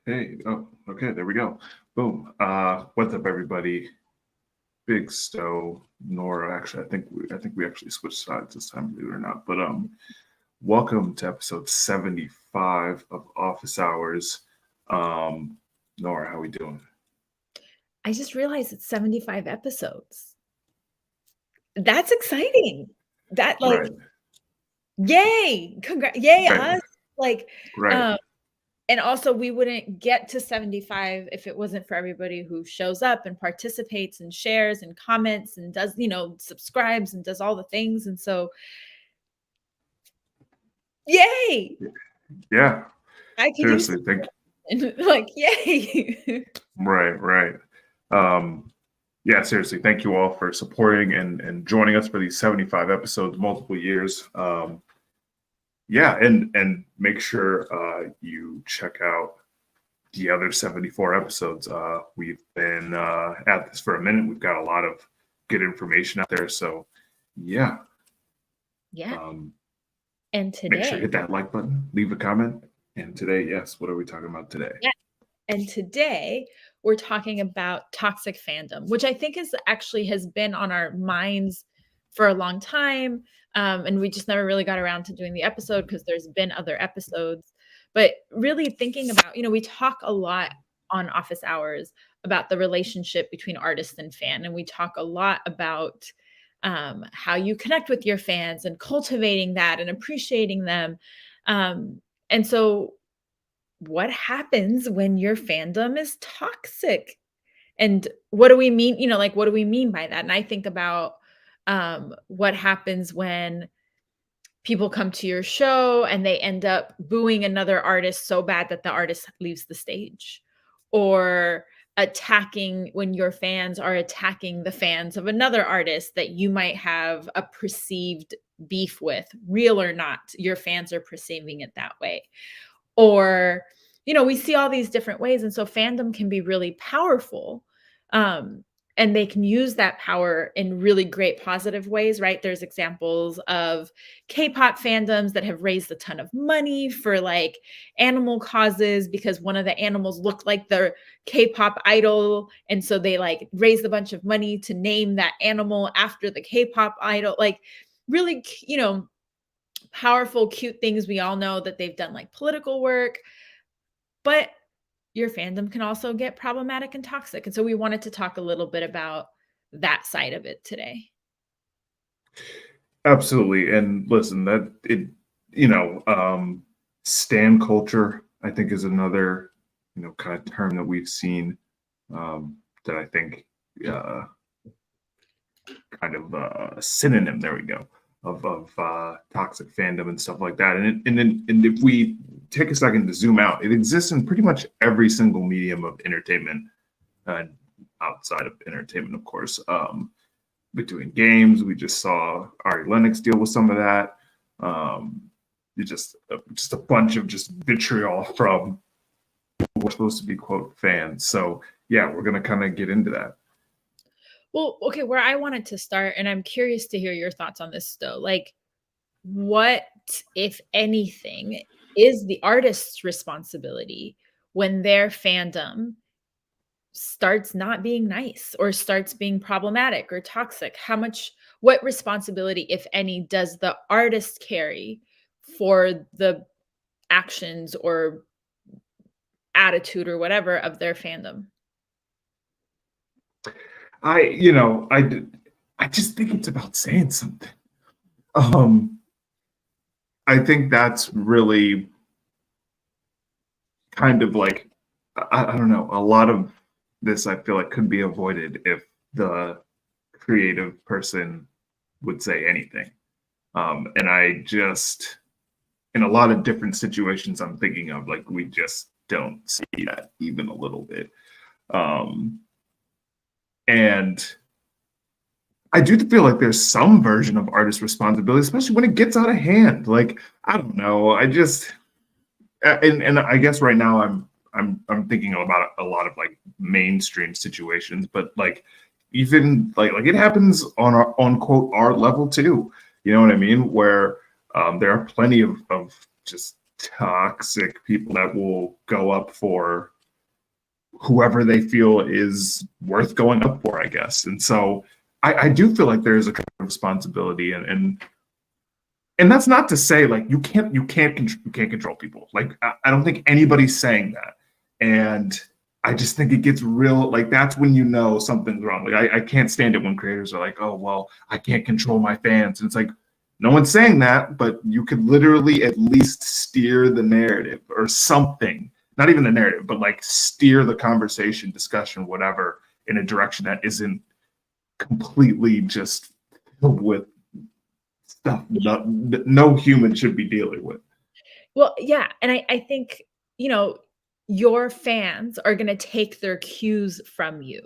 Hey, oh, okay, there we go. Boom. What's up, everybody? Big Sto, Nora. Actually, I think we actually switched sides this time, believe it or not. But welcome to episode 75 of Office Hours. Um, Nora, how we doing? I just realized it's 75 episodes. That's exciting. That Right, yay! Yay right, us. Like, right. um, and also we wouldn't get to 75 if it wasn't for everybody who shows up and participates and shares and comments and does, subscribes and does all the things. And so, yay! Yeah, I can use seriously, thank some like, yay. right, right. Um, yeah, seriously, thank you all for supporting and joining us for these 75 episodes, multiple years. Yeah, and make sure you check out the other 74 episodes. We've been at this for a minute. We've got a lot of good information out there. So, yeah, Yeah. um, And make sure to today, hit that like button, leave a comment. And today, yes, what are we talking about today? yeah. And today we're talking about toxic fandom, which I think is actually has been on our minds for a long time. And we just never really got around to doing the episode because there's been other episodes. But really thinking about, we talk a lot on Office Hours about the relationship between artist and fan. And we talk a lot about how you connect with your fans and cultivating that and appreciating them. And so what happens when your fandom is toxic? And what do we mean, like what do we mean by that? And I think about what happens when people come to your show and they end up booing another artist so bad that the artist leaves the stage, or attacking when your fans are attacking the fans of another artist that you might have a perceived beef with, real or not, your fans are perceiving it that way. Or we see all these different ways, and so fandom can be really powerful, um, and they can use that power in really great positive ways, right? There's examples of K-pop fandoms that have raised a ton of money for like animal causes because one of the animals looked like their K-pop idol, and so they like raised a bunch of money to name that animal after the K-pop idol. Like really, powerful, cute things. We all know that they've done like political work, but your fandom can also get problematic and toxic. And so we wanted to talk a little bit about that side of it today. Absolutely. And listen, that it, you know, stan culture, I think, is another, kind of term that we've seen that I think uh, kind of a synonym. There we go of toxic fandom and stuff like that. And if we take a second to zoom out, it exists in pretty much every single medium of entertainment, uh, outside of entertainment, of course. Between games, we just saw Ari Lennox deal with some of that. Um, just a bunch of just vitriol from what's supposed to be quote fans. So yeah, we're gonna kind of get into that. Well, okay, where I wanted to start, and I'm curious to hear your thoughts on this though. Like, what, if anything, is the artist's responsibility when their fandom starts not being nice or starts being problematic or toxic? What responsibility, if any, does the artist carry for the actions or attitude or whatever of their fandom? I, you know, I just think it's about saying something. Um, I think that's really kind of like I don't know. A lot of this I feel like could be avoided if the creative person would say anything. And I just in a lot of different situations I'm thinking of, like we just don't see that even a little bit. Um, and I do feel like there's some version of artist responsibility, especially when it gets out of hand. Like I don't know. I just and I guess right now I'm thinking about a lot of like mainstream situations, but like even like it happens on our on quote art level too. You know what I mean? Where there are plenty of just toxic people that will go up for whoever they feel is worth going up for, I guess. And so I do feel like there's a kind of responsibility, and that's not to say like you can't control people. Like I don't think anybody's saying that. And I just think it gets real, like that's when you know something's wrong. Like I can't stand it when creators are like, oh well, I can't control my fans. And it's like, no one's saying that, but you could literally at least steer the narrative or something. Not even the narrative, but like steer the conversation, discussion, whatever, in a direction that isn't completely just filled with stuff no human should be dealing with. Well, yeah. And I think, your fans are going to take their cues from you.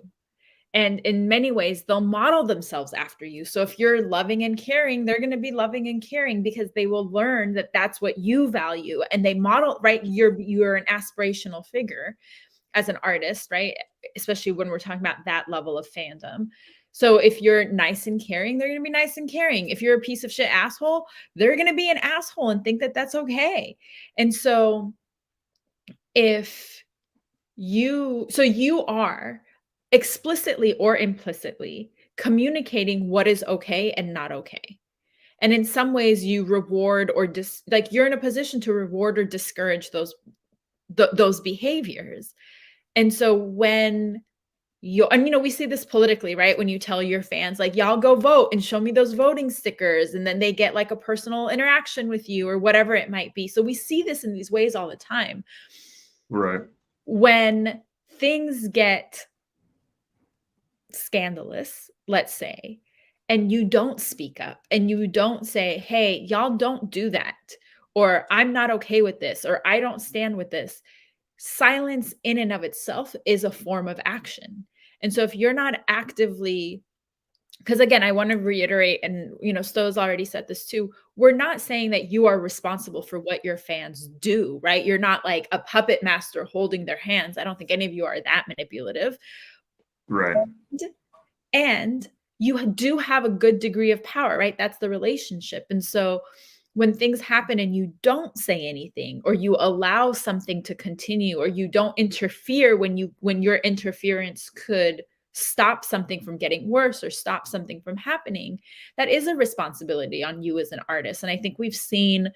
And in many ways, they'll model themselves after you. So if you're loving and caring, they're going to be loving and caring because they will learn that that's what you value. And they model, right? You're an aspirational figure as an artist, right? Especially when we're talking about that level of fandom. So if you're nice and caring, they're going to be nice and caring. If you're a piece of shit asshole, they're going to be an asshole and think that that's okay. And so you are explicitly or implicitly communicating what is okay and not okay. And in some ways you reward or like you're in a position to reward or discourage those behaviors. And so when we see this politically, right? When you tell your fans, like, y'all go vote and show me those voting stickers, and then they get like a personal interaction with you or whatever it might be. So we see this in these ways all the time. Right. When things get scandalous, let's say, and you don't speak up and you don't say, hey, y'all don't do that, or I'm not okay with this, or I don't stand with this. Silence in and of itself is a form of action. And so if you're not actively, because again, I want to reiterate, and Sto's already said this too, we're not saying that you are responsible for what your fans do, right? You're not like a puppet master holding their hands. I don't think any of you are that manipulative. Right. And you do have a good degree of power, right? That's the relationship. And so when things happen and you don't say anything, or you allow something to continue, or you don't interfere when your interference could stop something from getting worse or stop something from happening, that is a responsibility on you as an artist. And I think we've seen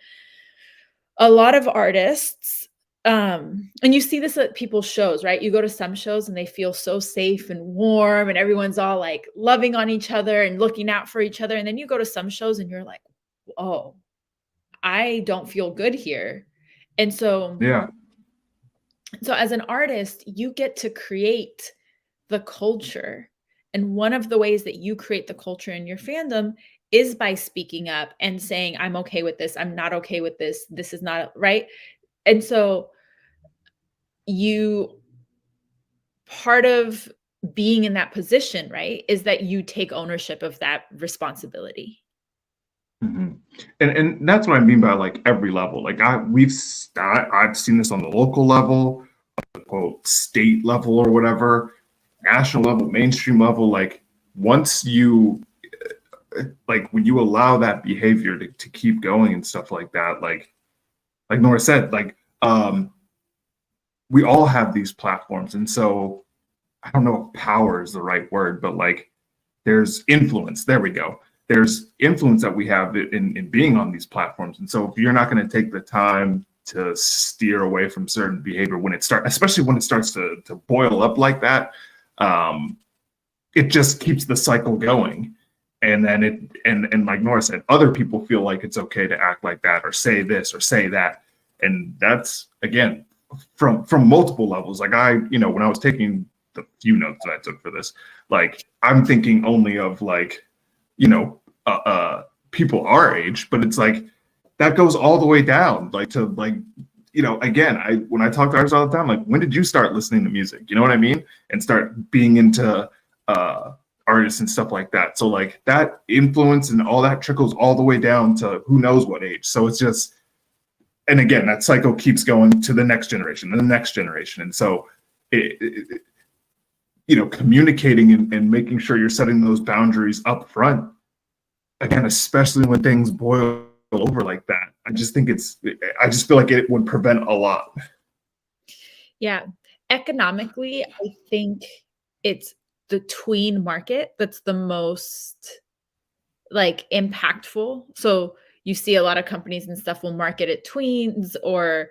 a lot of artists, and you see this at people's shows, right? You go to some shows and they feel so safe and warm and everyone's all like loving on each other and looking out for each other. And then you go to some shows and you're like, oh, I don't feel good here. And so as an artist, you get to create the culture. And one of the ways that you create the culture in your fandom is by speaking up and saying, I'm okay with this. I'm not okay with this. This is not right. And so part of being in that position, right, is that you take ownership of that responsibility. Mm-hmm. And that's what I mean by like every level. Like I've seen this on the local level, quote state level or whatever, national level, mainstream level. Like once you like when you allow that behavior to keep going and stuff like that, like Nora said, like we all have these platforms, and so I don't know if power is the right word, but like there's influence. There we go. There's influence that we have in being on these platforms. And so if you're not going to take the time to steer away from certain behavior especially when it starts to boil up like that, it just keeps the cycle going. And then and like Nora said, other people feel like it's okay to act like that or say this or say that. And that's, again, from multiple levels. Like when I was taking the few notes that I took for this, like I'm thinking only of like, people our age, but it's like that goes all the way down, like to like, again, when I talk to artists all the time, like when did you start listening to music? You know what I mean? And start being into artists and stuff like that. So like that influence and all that trickles all the way down to who knows what age. So it's just, and again, that cycle keeps going to the next generation and the next generation. And so communicating and making sure you're setting those boundaries up front, again, especially when things boil over like that, I just feel like it would prevent a lot. Yeah. economically, I think it's the tween market that's the most like impactful. So you see a lot of companies and stuff will market at tweens or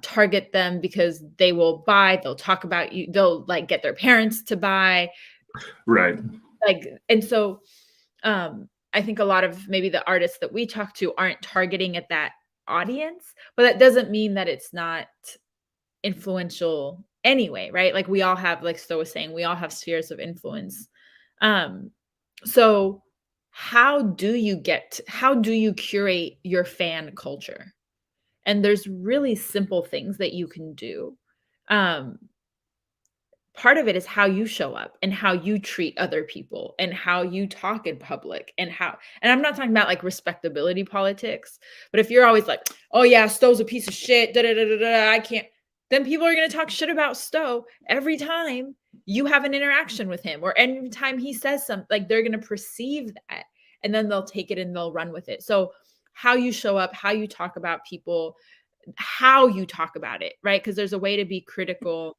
target them because they will buy, they'll talk about you, they'll like get their parents to buy. Right. Like, and so I think a lot of maybe the artists that we talk to aren't targeting at that audience, but that doesn't mean that it's not influential anyway, right? Like we all have, like Sto was saying, we all have spheres of influence. Um, so how do you curate your fan culture? And there's really simple things that you can do. Um, Part of it is how you show up and how you treat other people and how you talk in public and I'm not talking about like respectability politics, but if you're always like, oh yeah, Sto's a piece of shit, da da da da da, I can't, then people are going to talk shit about Sto every time you have an interaction with him or every time he says something. Like they're going to perceive that and then they'll take it and they'll run with it. So how you show up, how you talk about people, how you talk about it, right? Because there's a way to be critical.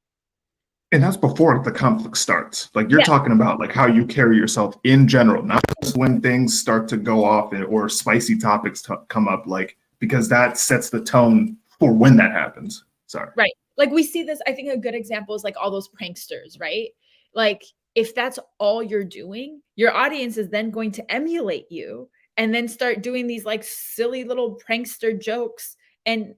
And that's before the conflict starts. Like you're Yeah. talking about like how you carry yourself in general, not just when things start to go off or spicy topics come up, like, because that sets the tone for when that happens. Sorry. Right. Like we see this, I think a good example is like all those pranksters, right? Like if that's all you're doing, your audience is then going to emulate you and then start doing these like silly little prankster jokes and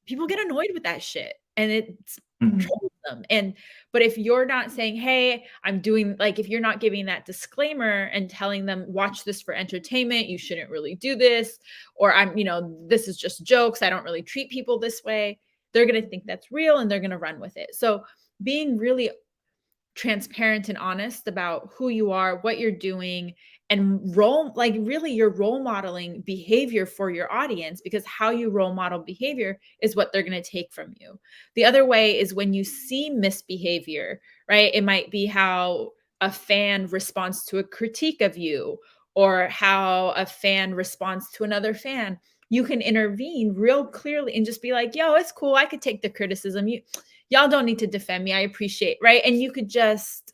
people get annoyed with that shit and it's troublesome. And but if you're not saying, hey, I'm doing, like if you're not giving that disclaimer and telling them watch this for entertainment, you shouldn't really do this, or I'm, this is just jokes, I don't really treat people this way, they're going to think that's real and they're going to run with it. So being really transparent and honest about who you are, what you're doing, and really you're role modeling behavior for your audience, because how you role model behavior is what they're going to take from you. The other way is when you see misbehavior, right? It might be how a fan responds to a critique of you or how a fan responds to another fan. You can intervene real clearly and just be like, yo, it's cool, I could take the criticism. Y'all don't need to defend me, I appreciate, right? And you could just,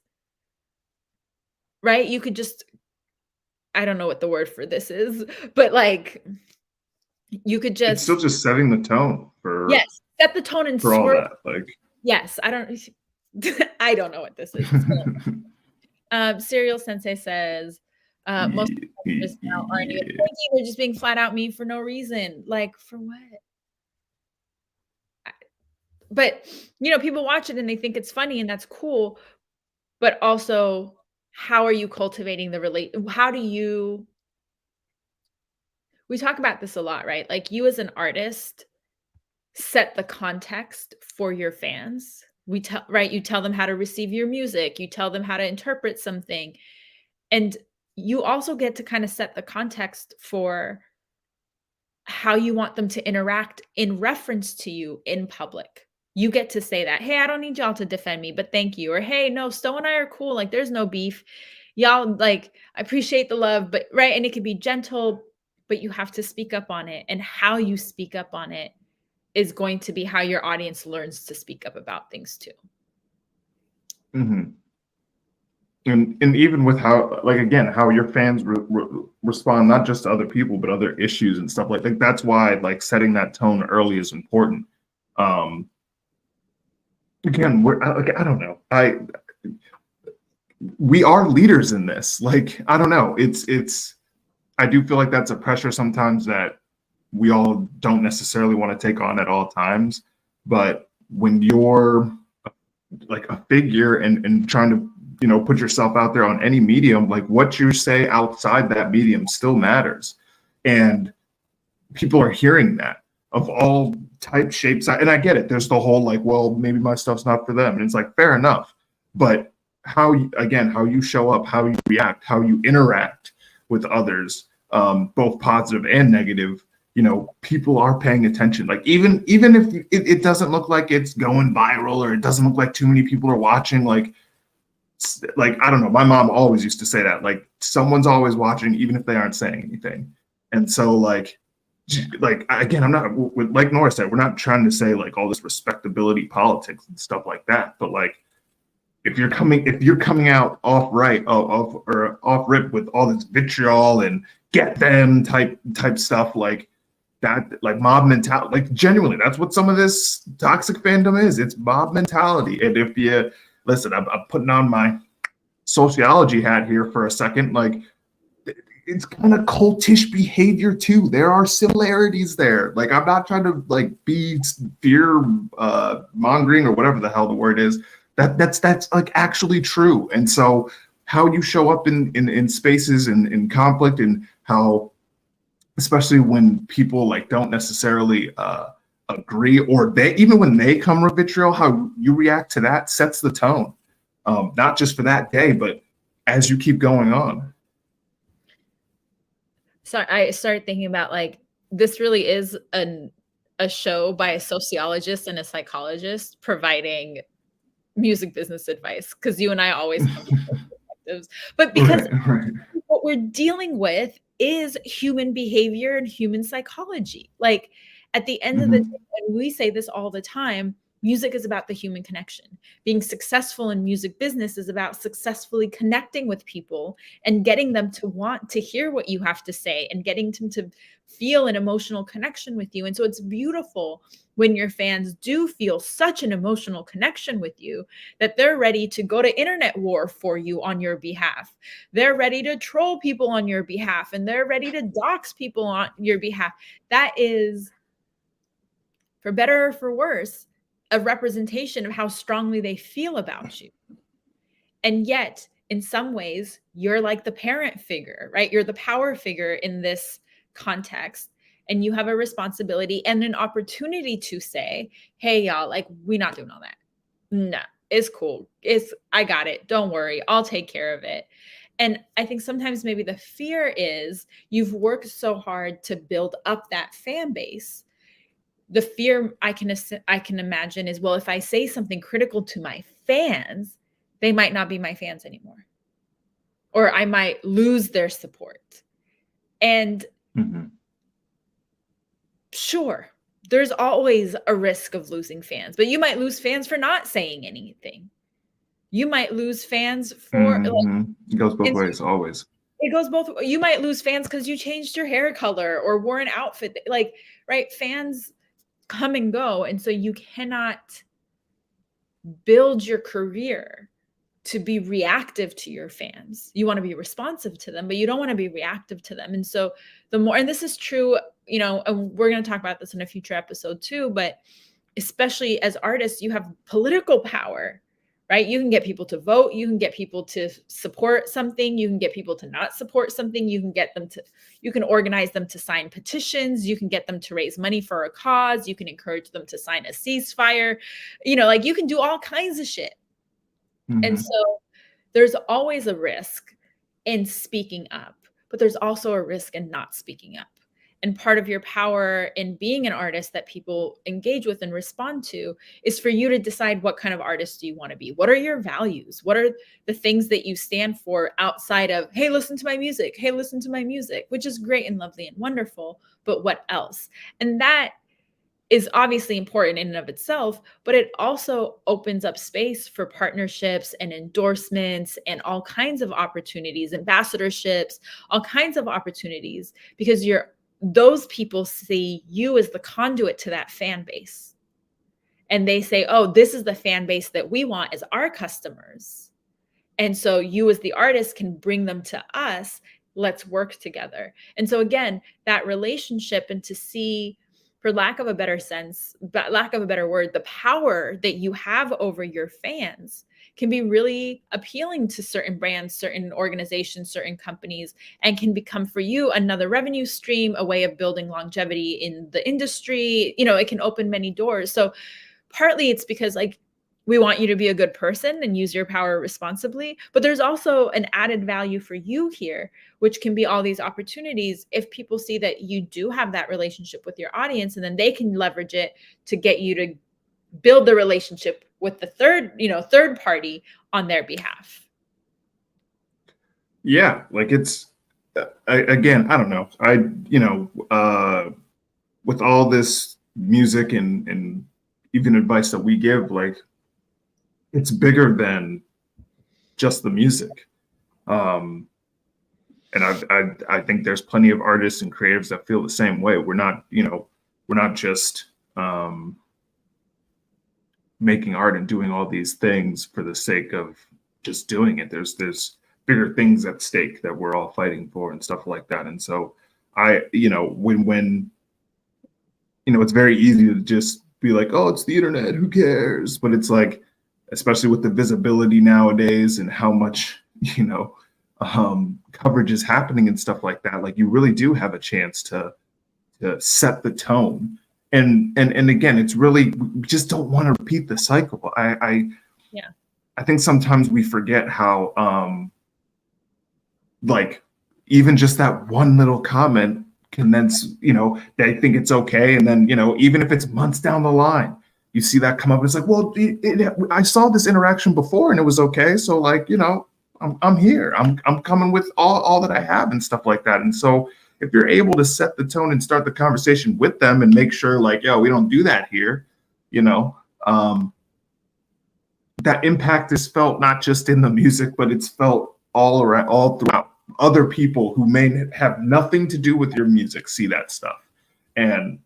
right? You could just, I don't know what the word for this is, but like you could It's still just, just setting the tone for yes, set the tone and for all swerve. that. Like Yes, I don't I don't know what this is. Serial Sensei says, most people just now aren't even thinking, they're just being flat out mean for no reason. Like for what? But people watch it and they think it's funny and that's cool. But also, how are you cultivating we talk about this a lot, right? Like you as an artist set the context for your fans. You tell them how to receive your music, you tell them how to interpret something. And you also get to kind of set the context for how you want them to interact in reference to you in public. You get to say that, hey, I don't need y'all to defend me, but thank you. Or, hey, no, Sto and I are cool. Like, there's no beef. Y'all, like, I appreciate the love, but right. And it can be gentle, but you have to speak up on it. And how you speak up on it is going to be how your audience learns to speak up about things too. And even with how, like, again, how your fans respond, not just to other people, but other issues and stuff like that. That's why, like, setting that tone early is important. Again, I don't know. We are leaders in this. Like, I don't know. I do feel like that's a pressure sometimes that we all don't necessarily want to take on at all times. But when you're like a figure and trying to, put yourself out there on any medium, like what you say outside that medium still matters. And people are hearing that of all types, shapes. And I get it. There's the whole like, well, maybe my stuff's not for them. And it's like, fair enough. But how you show up, how you react, how you interact with others, both positive and negative, people are paying attention. Like even if it doesn't look like it's going viral or it doesn't look like too many people are watching, like I don't know, my mom always used to say that, like someone's always watching even if they aren't saying anything. And so like like, again, I'm not, like Nora said, we're not trying to say like all this respectability politics and stuff like that, but like, if you're coming out off rip with all this vitriol and get them type stuff, like that, like mob mentality, like genuinely, that's what some of this toxic fandom is. It's mob mentality. And if you listen, I'm putting on my sociology hat here for a second, like it's kind of cultish behavior too. There are similarities there. Like, I'm not trying to like be fear mongering or whatever the hell the word is. That's like actually true. And so how you show up in spaces and in conflict, and how, especially when people like don't necessarily agree, or they, even when they come with vitriol, how you react to that sets the tone, not just for that day, but as you keep going on. So I started thinking about like, this really is a show by a sociologist and a psychologist providing music business advice, because you and I always come to perspectives, but because Right. what we're dealing with is human behavior and human psychology. Like, at the end of the day, and we say this all the time, music is about the human connection. Being successful in music business is about successfully connecting with people and getting them to want to hear what you have to say and getting them to feel an emotional connection with you. And so it's beautiful when your fans do feel such an emotional connection with you that they're ready to go to internet war for you on your behalf. They're ready to troll people on your behalf, and they're ready to dox people on your behalf. That is, for better or for worse, a representation of how strongly they feel about you. And yet, in some ways, you're like the parent figure, right? You're the power figure in this context. And you have a responsibility and an opportunity to say, hey, y'all, like, we not doing all that. No, it's cool. I got it. Don't worry. I'll take care of it. And I think sometimes maybe the fear is you've worked so hard to build up that fan base. The fear I can imagine is, well, if I say something critical to my fans, they might not be my fans anymore, or I might lose their support. And sure, there's always a risk of losing fans, but you might lose fans for not saying anything. You might lose fans for like, it goes both ways, always. It goes both. You might lose fans because you changed your hair color or wore an outfit. Like, right? Fans come and go. And so you cannot build your career to be reactive to your fans. You want to be responsive to them, but you don't want to be reactive to them. And so the more, and this is true, you know, and we're going to talk about this in a future episode too, but especially as artists, you have political power, right? You can get people to vote. You can get people to support something. You can get people to not support something. You can organize them to sign petitions. You can get them to raise money for a cause. You can encourage them to sign a ceasefire. You know, like, you can do all kinds of shit. And so there's always a risk in speaking up, but there's also a risk in not speaking up. And part of your power in being an artist that people engage with and respond to is for you to decide, what kind of artist do you want to be? What are your values? What are the things that you stand for outside of, hey, listen to my music. Hey, listen to my music, which is great and lovely and wonderful. But what else? And that is obviously important in and of itself, but it also opens up space for partnerships and endorsements and all kinds of opportunities, ambassadorships, all kinds of opportunities, because those people see you as the conduit to that fan base. And they say, oh, this is the fan base that we want as our customers. And so you as the artist can bring them to us. Let's work together. And so again, that relationship, and to see, for lack of a better word, the power that you have over your fans can be really appealing to certain brands, certain organizations, certain companies, and can become for you another revenue stream, a way of building longevity in the industry. You know, it can open many doors. So partly it's because, like, we want you to be a good person and use your power responsibly, but there's also an added value for you here, which can be all these opportunities if people see that you do have that relationship with your audience, and then they can leverage it to get you to build the relationship with the third party on their behalf. Yeah, like, it's again, I don't know. with all this music and even advice that we give, like it's bigger than just the music. And I think there's plenty of artists and creatives that feel the same way. We're not, we're not just making art and doing all these things for the sake of just doing it. There's bigger things at stake that we're all fighting for and stuff like that. And so when it's very easy to just be like, oh, it's the internet, who cares? But it's like, especially with the visibility nowadays and how much, coverage is happening and stuff like that, like you really do have a chance to set the tone. And again, it's really, we just don't want to repeat the cycle. I think sometimes we forget how like even just that one little comment can then, they think it's okay. And then, even if it's months down the line, you see that come up. It's like, well, I saw this interaction before and it was okay. So like, I'm here. I'm coming with all that I have and stuff like that. And so if you're able to set the tone and start the conversation with them and make sure like, yo, we don't do that here, that impact is felt not just in the music, but it's felt all around, all throughout. Other people who may have nothing to do with your music see that stuff. And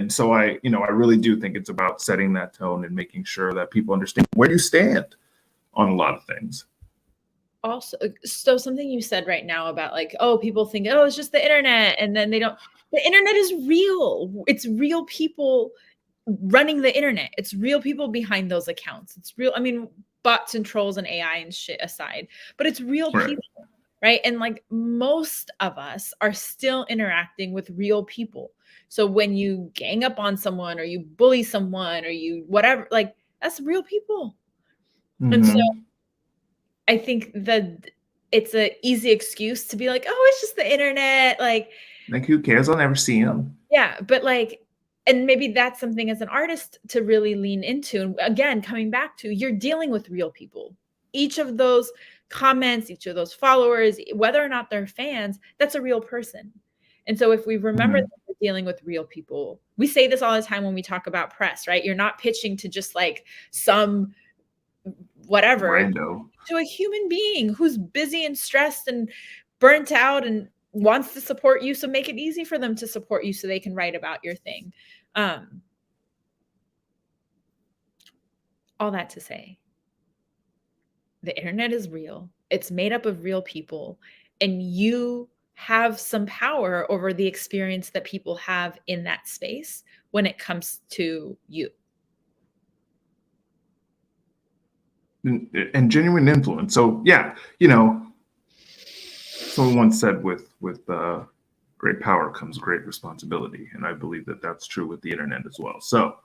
so I really do think it's about setting that tone and making sure that people understand where you stand on a lot of things. Also, so something you said right now about like, oh, people think, oh, it's just the internet. And then the internet is real. It's real people running the internet. It's real people behind those accounts. It's real. I mean, bots and trolls and AI and shit aside, but it's real people, right? And like most of us are still interacting with real people. So when you gang up on someone or you bully someone or you whatever, like that's real people. Mm-hmm. And so I think that it's an easy excuse to be like, oh, it's just the internet. Like who cares? I'll never see them. Yeah. But like, and maybe that's something as an artist to really lean into. And again, coming back to, you're dealing with real people. Each of those comments, each of those followers, whether or not they're fans, that's a real person. And so if we remember that we're dealing with real people, we say this all the time when we talk about press, right? You're not pitching to just like some whatever Rando. To a human being who's busy and stressed and burnt out and wants to support you. So make it easy for them to support you so they can write about your thing. All that to say, the internet is real. It's made up of real people, and you have some power over the experience that people have in that space when it comes to you. And genuine influence. So yeah, someone once said with great power comes great responsibility, and I believe that that's true with the internet as well. So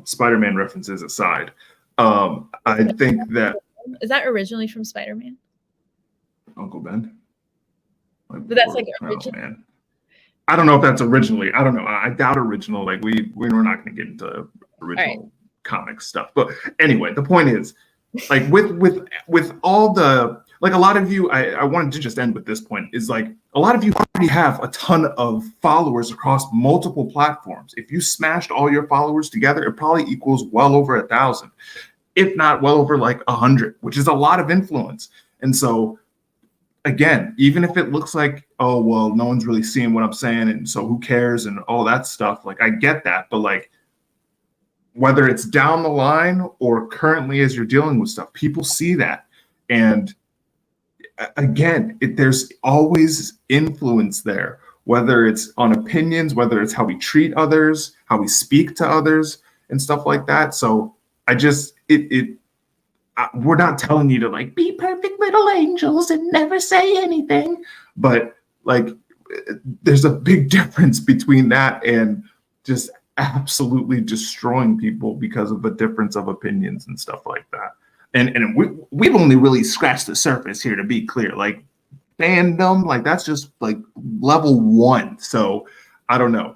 Spider-Man references aside, I think that is that originally from Spider-Man? Uncle Ben. But that's like original. Oh, man. I don't know if that's originally. I don't know. I doubt original. Like we're not going to get into original comic stuff. But anyway, the point is, like with all the, like a lot of you, I wanted to just end with this point, is like a lot of you already have a ton of followers across multiple platforms. If you smashed all your followers together, it probably equals well over 1,000, if not well over like 100, which is a lot of influence. And so again, even if it looks like, oh, well, no one's really seeing what I'm saying, and so who cares and all that stuff, like I get that, but like whether it's down the line or currently as you're dealing with stuff, people see that. And again, there's always influence there, whether it's on opinions, whether it's how we treat others, how we speak to others and stuff like that. So I just, we're not telling you to like be perfect little angels and never say anything, but like there's a big difference between that and just absolutely destroying people because of a difference of opinions and stuff like that. And we've only really scratched the surface here, to be clear. Like fandom, like that's just like level 1. So I don't know.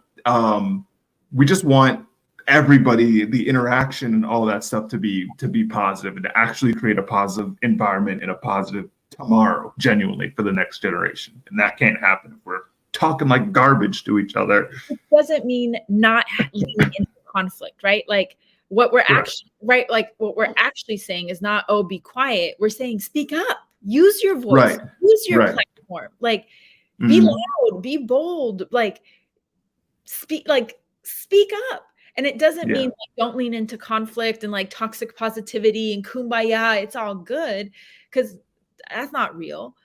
We just want everybody, the interaction and all that stuff to be positive and to actually create a positive environment and a positive tomorrow, genuinely, for the next generation. And that can't happen if we're talking like garbage to each other. It doesn't mean not leaning into conflict, right? Like what we're actually like what we're actually saying is not, oh, be quiet. We're saying speak up, use your voice, use your platform, like be loud, be bold, like speak up. And it doesn't mean like, don't lean into conflict and like toxic positivity and kumbaya, it's all good, because that's not real.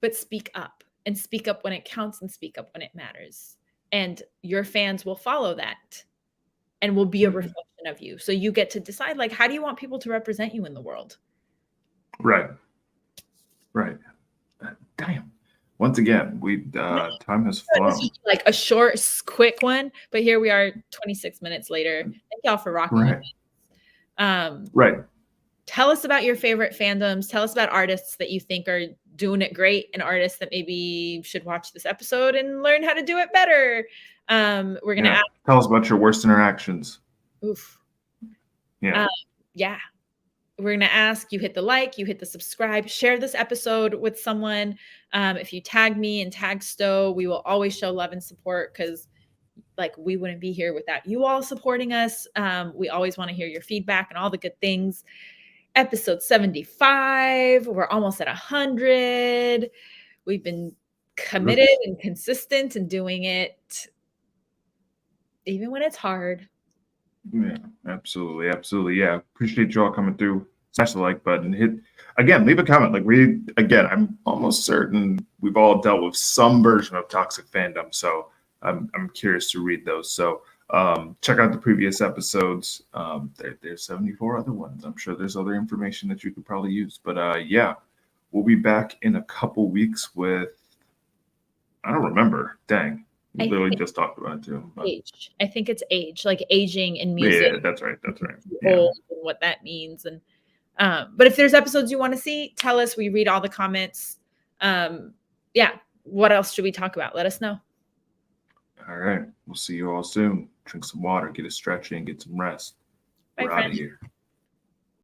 But speak up, and speak up when it counts, and speak up when it matters. And your fans will follow that and will be a reflection of you. So you get to decide, like, how do you want people to represent you in the world? Right. Damn. Once again, time has flown. This is like a short, quick one, but here we are 26 minutes later. Thank y'all for rocking with me. Tell us about your favorite fandoms. Tell us about artists that you think are doing it great, and artists that maybe should watch this episode and learn how to do it better. We're going to tell us about your worst interactions. Oof. Yeah. We're going to ask you hit the like, you hit the subscribe, share this episode with someone. If you tag me and tag Sto, we will always show love and support, because like we wouldn't be here without you all supporting us. We always want to hear your feedback and all the good things. Episode 75. We're almost at 100. We've been committed and consistent and doing it even when it's hard. Yeah, absolutely. Yeah, appreciate you all coming through. Smash the like button. Leave a comment. Like I'm almost certain we've all dealt with some version of toxic fandom, so I'm curious to read those. So check out the previous episodes. There's 74 other ones. I'm sure there's other information that you could probably use. But we'll be back in a couple weeks with, I don't remember. Dang. We literally just talked about it too. Age. I think it's age, like aging in music. Yeah, that's right. Old and what that means. And but if there's episodes you want to see, tell us. We read all the comments. What else should we talk about? Let us know. All right. We'll see you all soon. Drink some water, get a stretch in, get some rest. We're out of here.